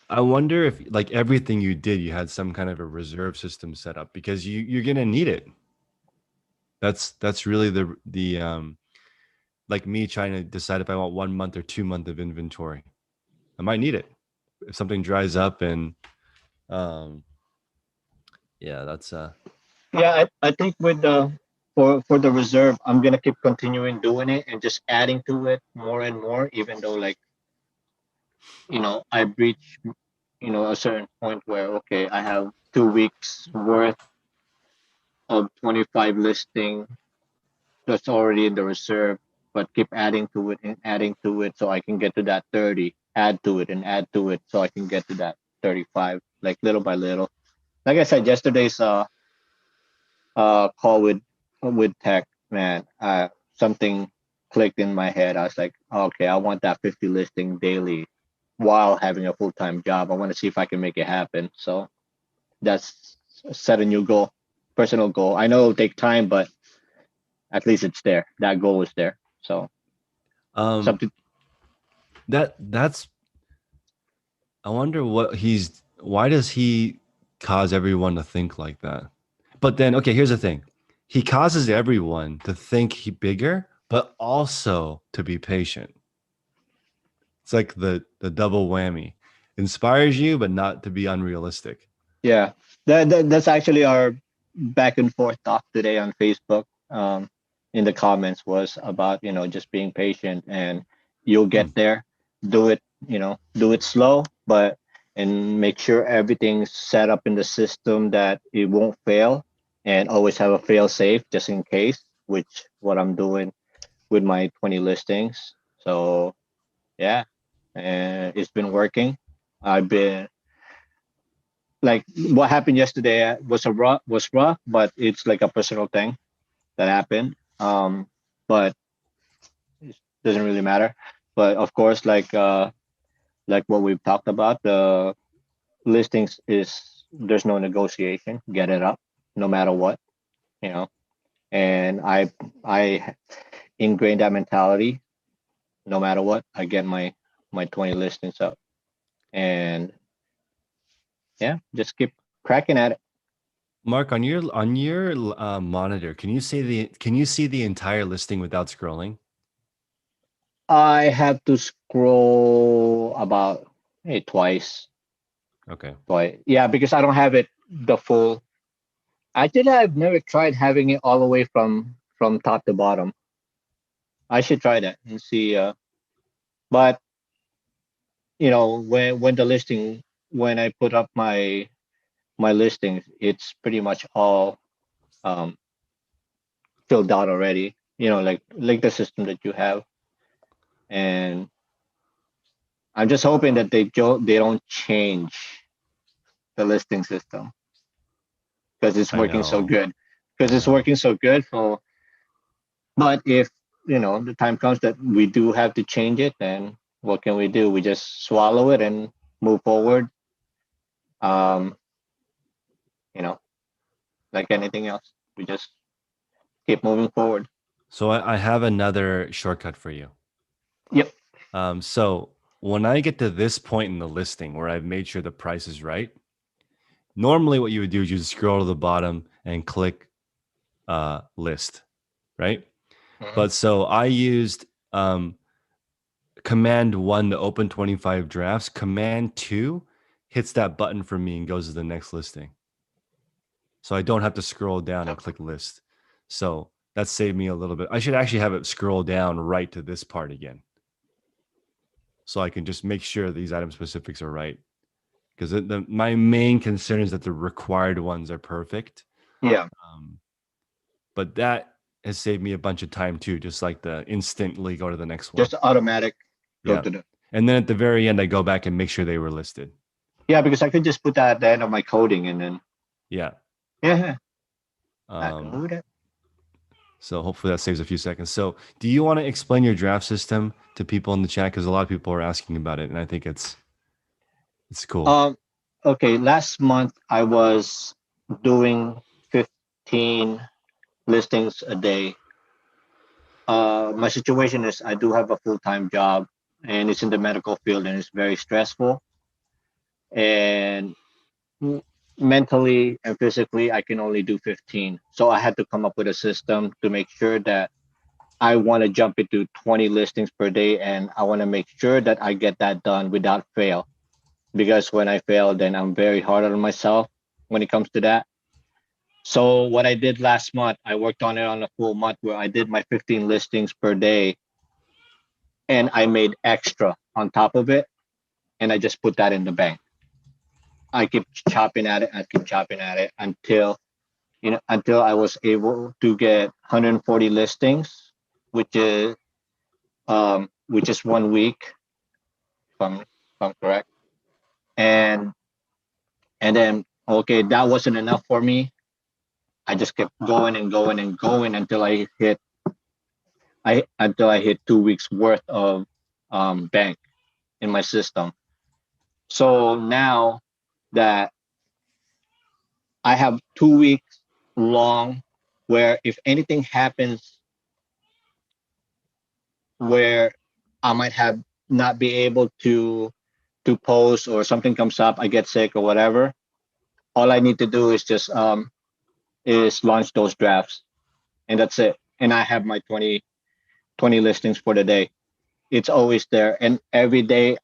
wonder if like everything you did, you had some kind of a reserve system set up because you're gonna need it. That's really the like me trying to decide if I want 1 month or 2 months of inventory. I might need it if something dries up and yeah, that's yeah, I think with the for the reserve, I'm gonna keep continuing doing it and just adding to it more and more, even though like I reach a certain point where okay, I have 2 weeks worth of 25 listing that's already in the reserve, but keep adding to it and adding to it so I can get to that 30, add to it and add to it so I can get to that 35, like little by little. Like I said, yesterday's call with tech, man, something clicked in my head. I was like, okay, I want that 50 listing daily while having a full-time job. I want to see if I can make it happen. So that's set a new goal, personal goal. I know it'll take time, but at least it's there. That goal is there. So something that's I wonder why does he cause everyone to think like that? But then, okay, here's the thing. He causes everyone to think bigger, but also to be patient. It's like the double whammy. Inspires you, but not to be unrealistic. Yeah, that's actually our back and forth talk today on Facebook. In the comments was about just being patient and you'll get there. Do it, do it slow, but and make sure everything's set up in the system that it won't fail, and always have a fail safe just in case, which what I'm doing with my 20 listings. So yeah, and it's been working. I've been like, what happened yesterday was rough, but it's like a personal thing that happened. But it doesn't really matter. But of course, like what we've talked about, the listings is, there's no negotiation. Get it up, no matter what, you know. And I ingrained that mentality. No matter what, I get my 20 listings up, and yeah, just keep cracking at it. Mark, on your monitor, can you see the entire listing without scrolling? I have to scroll about twice. Okay. Twice. Yeah, because I don't have it the full. Actually, I've never tried having it all the way from top to bottom. I should try that and see. But when the listing, when I put up my listings, it's pretty much all um filled out already. Like the system that you have, and I'm just hoping that they don't change the listing system because it's I working so know. good. Because it's working so good. But if the time comes that we do have to change it, then what can we do? We just swallow it and move forward. Um, you know, like anything else, we just keep moving forward. So I have another shortcut for you. Yep. So when I get to this point in the listing where I've made sure the price is right, normally what you would do is you just scroll to the bottom and click list, right? Mhm. But so I used Command 1 to open 25 drafts. Command 2 hits that button for me and goes to the next listing. So I don't have to scroll down and click list. So that saved me a little bit. I should actually have it scroll down right to this part again, so I can just make sure these item specifics are right. Because my main concern is that the required ones are perfect. Yeah. But that has saved me a bunch of time too, just like the instantly go to the next one. Just automatic go Yeah. to the. And then at the very end, I go back and make sure they were listed. Yeah, because I could just put that at the end of my coding and then. Yeah. Yeah. I can do that. So hopefully that saves a few seconds. So do you want to explain your draft system to people in the chat? Because a lot of people are asking about it, and I think it's cool. Okay. Last month I was doing 15 listings a day. My situation is I do have a full-time job, and it's in the medical field, and it's very stressful. And mentally and physically, I can only do 15. So I had to come up with a system to make sure that I want to jump into 20 listings per day, and I want to make sure that I get that done without fail. Because when I fail, then I'm very hard on myself when it comes to that. So what I did last month, I worked on it on a full month where I did my 15 listings per day, and I made extra on top of it, and I just put that in the bank. I keep chopping at it until I was able to get 140 listings, which is 1 week, if I'm correct. And then okay, that wasn't enough for me. I just kept going and going and going until I hit 2 weeks worth of bank in my system. So now that I have 2 weeks long, where if anything happens where I might have not be able to post, or something comes up, I get sick or whatever, all I need to do is just launch those drafts, and that's it. And I have my 20 listings for the day. It's always there, and every day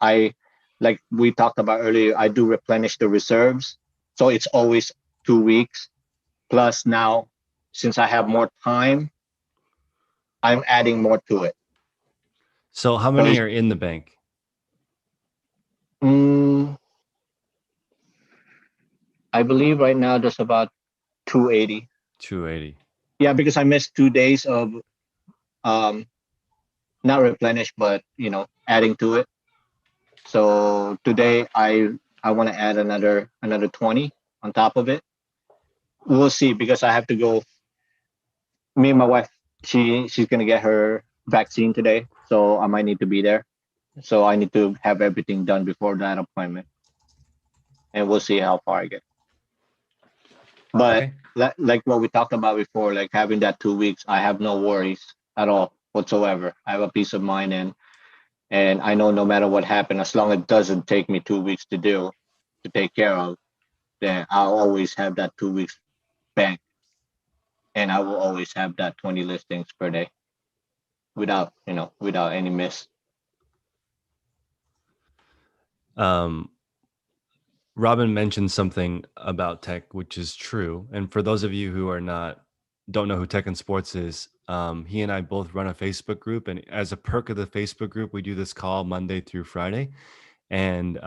like we talked about earlier, I do replenish the reserves, so it's always 2 weeks. Plus now, since I have more time, I'm adding more to it. So how many are in the bank? I believe right now there's about 280. 280. Yeah, because I missed 2 days of um not replenished, but adding to it. So today I want to add another 20 on top of it. We'll see because I have to go. Me and my wife, she's gonna get her vaccine today, so I might need to be there. So I need to have everything done before that appointment, and we'll see how far I get. But Okay. like what we talked about before, like having that 2 weeks, I have no worries at all whatsoever. I have a peace of mind, and I know no matter what happened, as long as it doesn't take me 2 weeks to take care of, then I'll always have that 2 weeks bank, and I will always have that 20 listings per day without any miss. Robin mentioned something about tech, which is true. And for those of you who don't know who Tech and Sports is, he and I both run a Facebook group. And as a perk of the Facebook group, we do this call Monday through Friday. And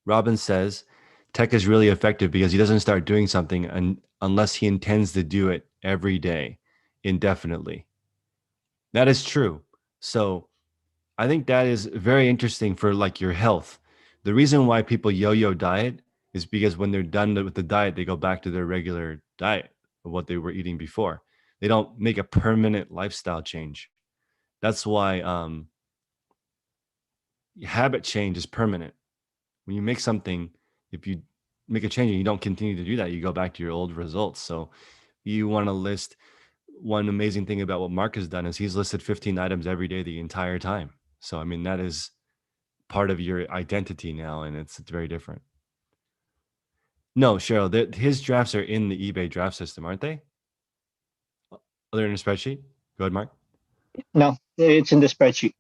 Robin says tech is really effective because he doesn't start doing something unless he intends to do it every day indefinitely. That is true. So I think that is very interesting for like your health. The reason why people yo-yo diet is because when they're done with the diet, they go back to their regular diet of what they were eating before. They don't make a permanent lifestyle change. That's why habit change is permanent. When you make something, if you make a change and you don't continue to do that, you go back to your old results. So you want to list. One amazing thing about what Mark has done is he's listed 15 items every day the entire time. So, I mean, that is part of your identity now, and it's very different. No, Cheryl, his drafts are in the eBay draft system, aren't they? Oh, they're in a spreadsheet? Go ahead, Mark. No, it's in the spreadsheet.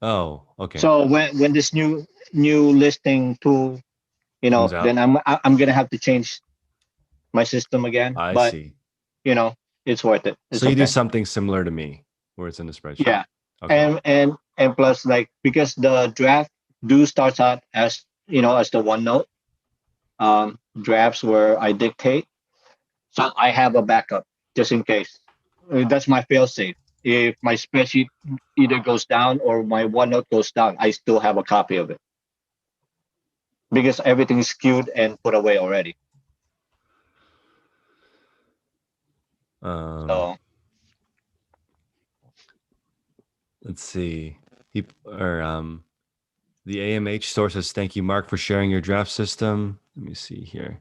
Oh, okay. So when this new listing tool, then I'm gonna have to change my system again. I but, see. It's worth it. It's so you okay. do something similar to me, where it's in the spreadsheet. Yeah. Okay. And plus, like, because the draft starts out as as the OneNote drafts where I dictate, so I have a backup just in case. That's my fail safe. If my spreadsheet either goes down or my OneNote goes down, I still have a copy of it because everything is skewed and put away already. So let's see. The AMH store says, thank you, Mark, for sharing your draft system. Let me see here.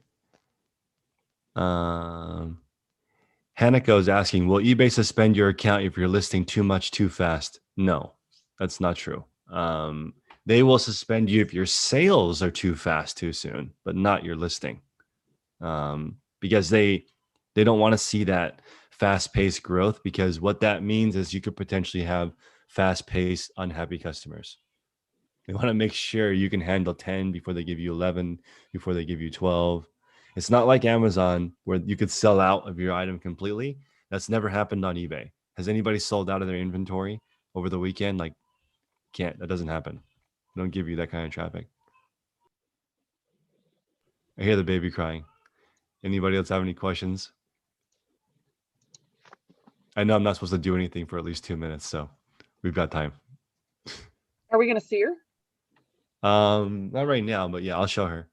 Hanako is asking, will eBay suspend your account if you're listing too much too fast? No, that's not true. They will suspend you if your sales are too fast too soon, but not your listing, because they don't want to see that fast-paced growth, because what that means is you could potentially have fast-paced unhappy customers. They want to make sure you can handle 10 before they give you 11, before they give you 12. It's not like Amazon where you could sell out of your item completely. That's never happened on eBay. Has anybody sold out of their inventory over the weekend? Like, that doesn't happen. They don't give you that kind of traffic. I hear the baby crying. Anybody else have any questions? I know I'm not supposed to do anything for at least 2 minutes, so we've got time. Are we going to see her? Not right now, but yeah, I'll show her.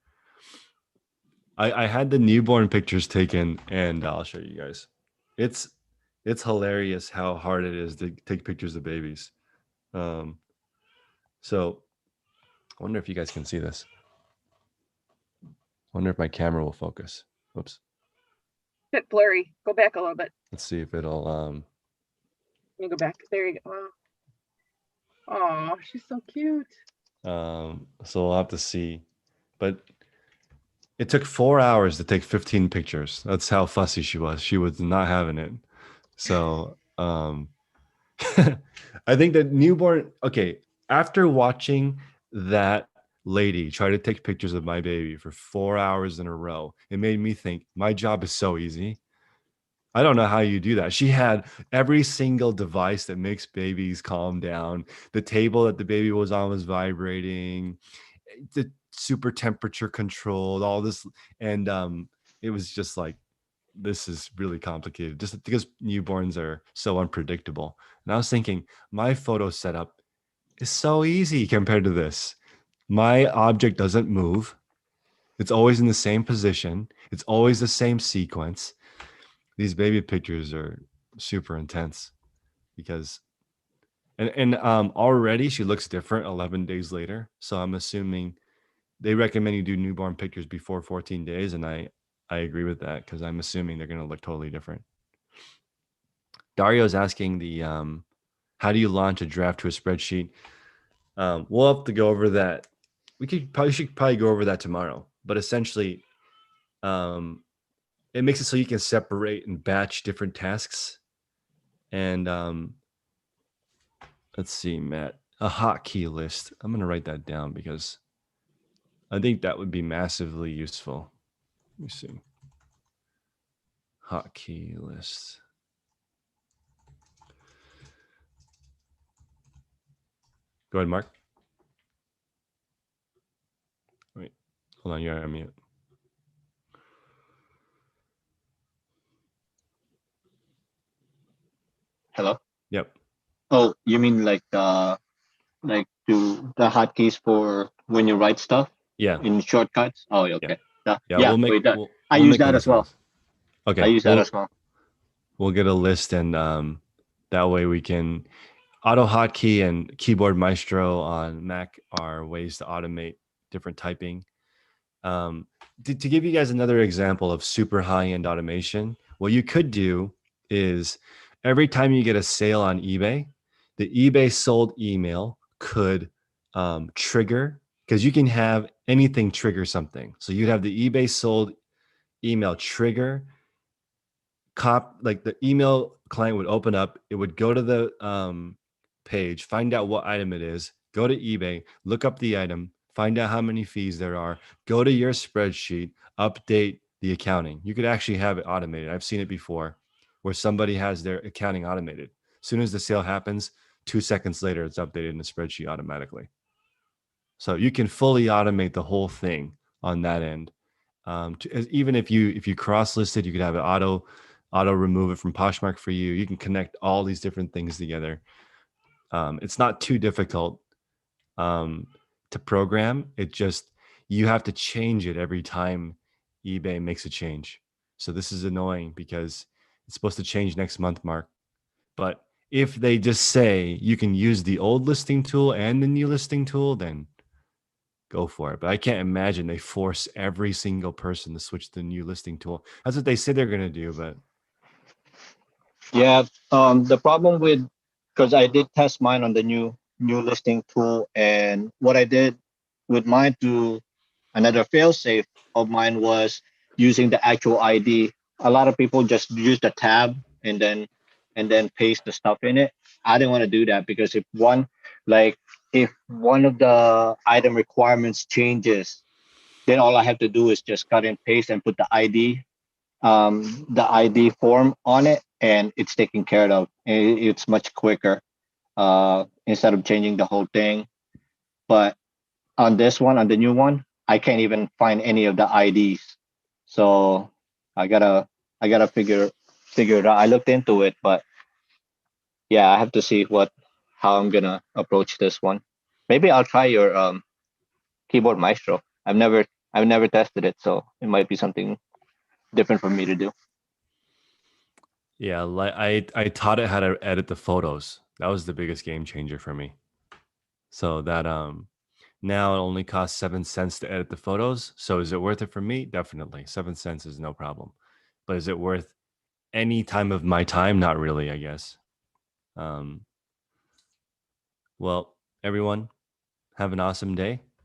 I had the newborn pictures taken, and I'll show you guys. It's hilarious how hard it is to take pictures of babies. So I wonder if you guys can see this. I wonder if my camera will focus. Whoops. Bit blurry. Go back a little bit. Let's see if it'll Let me go back. There you go. Oh, she's so cute. So we'll have to see. But it took 4 hours to take 15 pictures. That's how fussy she was. She was not having it. So I think that newborn, okay, after watching that lady try to take pictures of my baby for 4 hours in a row, it made me think my job is so easy. I don't know how you do that. She had every single device that makes babies calm down. The table that the baby was on was vibrating. super temperature controlled, all this. And it was just like, this is really complicated just because newborns are so unpredictable. And I was thinking, my photo setup is so easy compared to this. My object doesn't move. It's always in the same position. It's always the same sequence. These baby pictures are super intense because, and already she looks different 11 days later. So I'm assuming they recommend you do newborn pictures before 14 days. And I agree with that because I'm assuming they're going to look totally different. Dario's asking how do you launch a draft to a spreadsheet? We'll have to go over that. Should probably go over that tomorrow, but essentially, it makes it so you can separate and batch different tasks. And let's see, Matt, a hotkey list. I'm going to write that down because I think that would be massively useful. Let me see. Hotkey list. Go ahead, Mark. Wait, hold on, you're on mute. Hello? Yep. Oh, you mean like do the hotkeys for when you write stuff? Yeah. In shortcuts? Oh, okay. Yeah, I use that as well. Okay. I use that as well. We'll get a list, and that way we can auto hotkey and keyboard maestro on Mac are ways to automate different typing. To give you guys another example of super high-end automation, what you could do is every time you get a sale on eBay, the eBay sold email could trigger, because you can have anything trigger something. So you'd have the eBay sold email trigger, like the email client would open up, it would go to the page, find out what item it is, go to eBay, look up the item, find out how many fees there are, go to your spreadsheet, update the accounting. You could actually have it automated. I've seen it before where somebody has their accounting automated. As soon as the sale happens, 2 seconds later, it's updated in the spreadsheet automatically. So you can fully automate the whole thing on that end. Even if you cross-listed, you could have it auto remove it from Poshmark for you. You can connect all these different things together. It's not too difficult to program. It just, you have to change it every time eBay makes a change. So this is annoying because it's supposed to change next month, Mark. But if they just say you can use the old listing tool and the new listing tool, then go for it. But I can't imagine they force every single person to switch to the new listing tool. That's what they say they're going to do, but yeah, the problem with, because I did test mine on the new listing tool, and what I did with mine to another fail-safe of mine was using the actual ID. A lot of people just use the tab and then paste the stuff in it. I didn't want to do that because if one of the item requirements changes, then all I have to do is just cut and paste and put the ID form on it, and it's taken care of. It's much quicker instead of changing the whole thing. But on this one, on the new one, I can't even find any of the IDs. So I gotta figure it out. I looked into it, but yeah, I have to see how I'm gonna approach this one. Maybe I'll try your keyboard maestro. I've never tested it, so it might be something different for me to do. Yeah, like I taught it how to edit the photos. That was the biggest game changer for me. So that now it only costs 7 cents to edit the photos. So is it worth it for me? Definitely. 7 cents is no problem. But is it worth any time of my time? Not really, I guess. Well, everyone, have an awesome day.